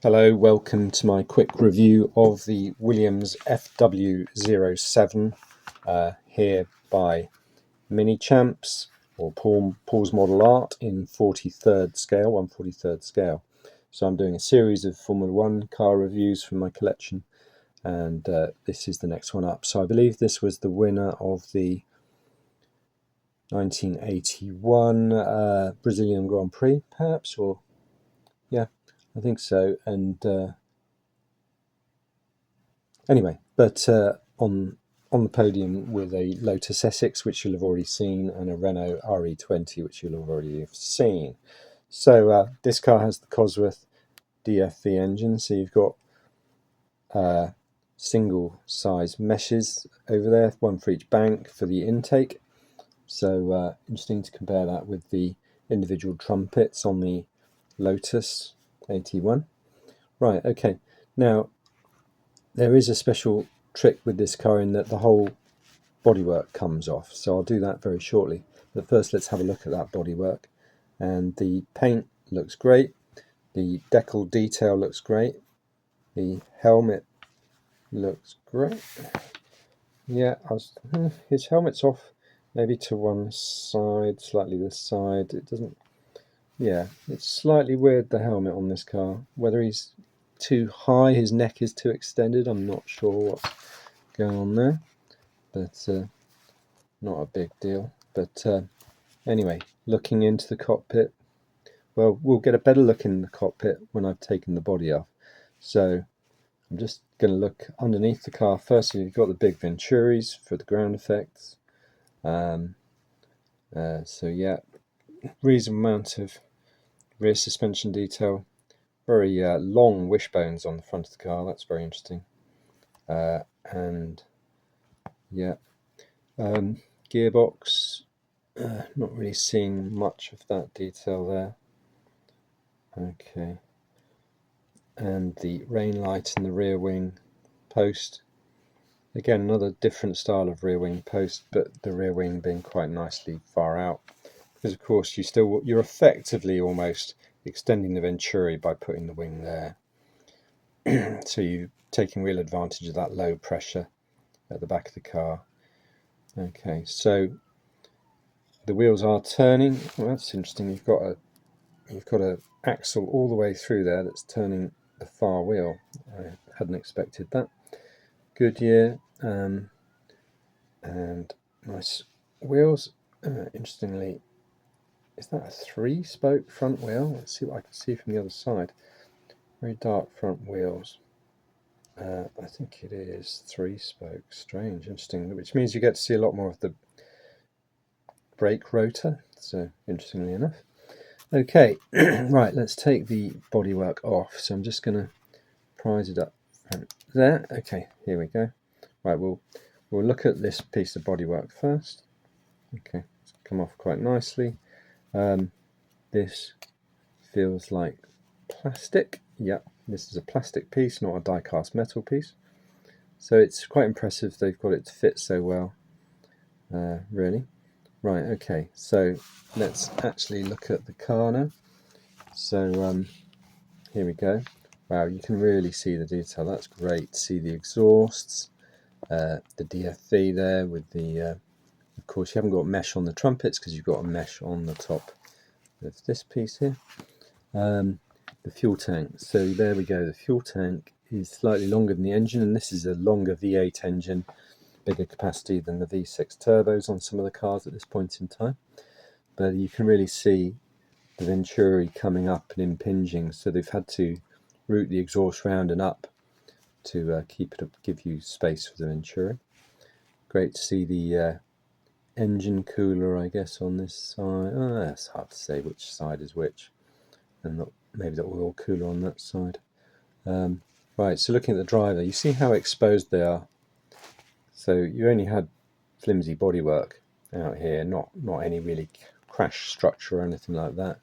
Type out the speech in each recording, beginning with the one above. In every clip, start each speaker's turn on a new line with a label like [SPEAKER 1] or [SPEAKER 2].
[SPEAKER 1] Hello, welcome to my quick review of the Williams FW07 here by Minichamps or Paul's Model Art in 43rd scale, 1/43rd scale. So I'm doing a series of Formula 1 car reviews from my collection, and this is the next one up. So I believe this was the winner of the 1981 Brazilian Grand Prix, perhaps, or yeah, I think so. And anyway, but on the podium with a Lotus Essex, which you'll have already seen, and a Renault RE20, which you'll have already seen. So this car has the Cosworth DFV engine, so you've got single size meshes over there, one for each bank for the intake. So interesting to compare that with the individual trumpets on the Lotus 81. Right, okay. Now, there is a special trick with this car in that the whole bodywork comes off. So I'll do that very shortly. But first, let's have a look at that bodywork. And the paint looks great. The decal detail looks great. The helmet looks great. Yeah, his helmet's off maybe to one side, slightly this side. It doesn't, yeah, it's slightly weird, the helmet on this car. Whether he's too high, his neck is too extended, I'm not sure what's going on there. But not a big deal. But anyway, looking into the cockpit, well, we'll get a better look in the cockpit when I've taken the body off. So I'm just going to look underneath the car. Firstly, you've got the big Venturis for the ground effects. So yeah, reasonable amount of rear suspension detail. Very long wishbones on the front of the car. That's very interesting. And yeah, gearbox. Not really seeing much of that detail there. Okay. And the rain light in the rear wing post. Again, another different style of rear wing post, but the rear wing being quite nicely far out. Because of course you're effectively almost extending the Venturi by putting the wing there. So you're taking real advantage of that low pressure at the back of the car. Okay, so the wheels are turning. Well, that's interesting. You've got a axle all the way through there that's turning the far wheel. I hadn't expected that. Goodyear, and nice wheels. Interestingly, is that a 3-spoke front wheel? Let's see what I can see from the other side. Very dark front wheels. I think it is 3-spoke. Strange, interesting. Which means you get to see a lot more of the brake rotor. So interestingly enough. Okay, right. Let's take the bodywork off. So I'm just going to prise it up there. Okay, here we go. Right, we'll look at this piece of bodywork first. Okay, it's come off quite nicely. This feels like plastic. Yep, this is a plastic piece, not a die-cast metal piece. So it's quite impressive they've got it to fit so well, really. Right, okay, so let's actually look at the car now. So here we go. Wow, you can really see the detail. That's great. See the exhausts, the DFV there with the, of course you haven't got mesh on the trumpets because you've got a mesh on the top of this piece here. The fuel tank. So there we go. The fuel tank is slightly longer than the engine, and this is a longer V8 engine, bigger capacity than the V6 turbos on some of the cars at this point in time. But you can really see the Venturi coming up and impinging, so they've had to route the exhaust round and up to keep it up, give you space for the Venturi. Great to see the engine cooler, I guess, on this side. Oh, that's hard to say which side is which, and not, maybe the oil cooler on that side. Right, so looking at the driver, you see how exposed they are. So you only had flimsy bodywork out here, not any really crash structure or anything like that.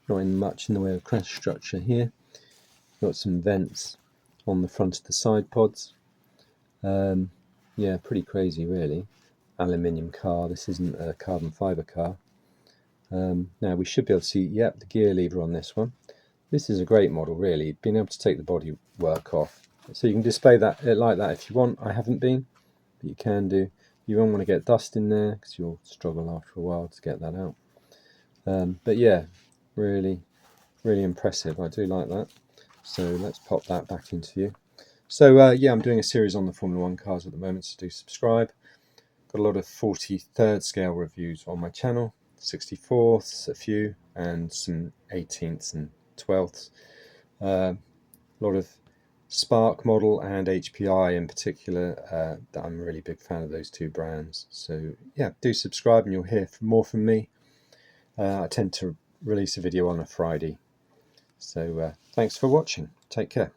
[SPEAKER 1] Not in much in the way of crash structure here. Got some vents on the front of the side pods. Yeah, pretty crazy really. Aluminium car. This isn't a carbon fibre car. Now we should be able to see, yep, the gear lever on this one. This is a great model, really, being able to take the body work off. So you can display that like that if you want. I haven't been, but you can do. You won't want to get dust in there because you'll struggle after a while to get that out. But yeah, really, really impressive. I do like that. So let's pop that back into view. So yeah, I'm doing a series on the Formula 1 cars at the moment, so do subscribe. Got a lot of 43rd scale reviews on my channel, 64ths, a few, and some 18ths and 12ths. A lot of Spark model and HPI in particular, that I'm a really big fan of those two brands. So yeah, do subscribe and you'll hear more from me. I tend to release a video on a Friday. So thanks for watching. Take care.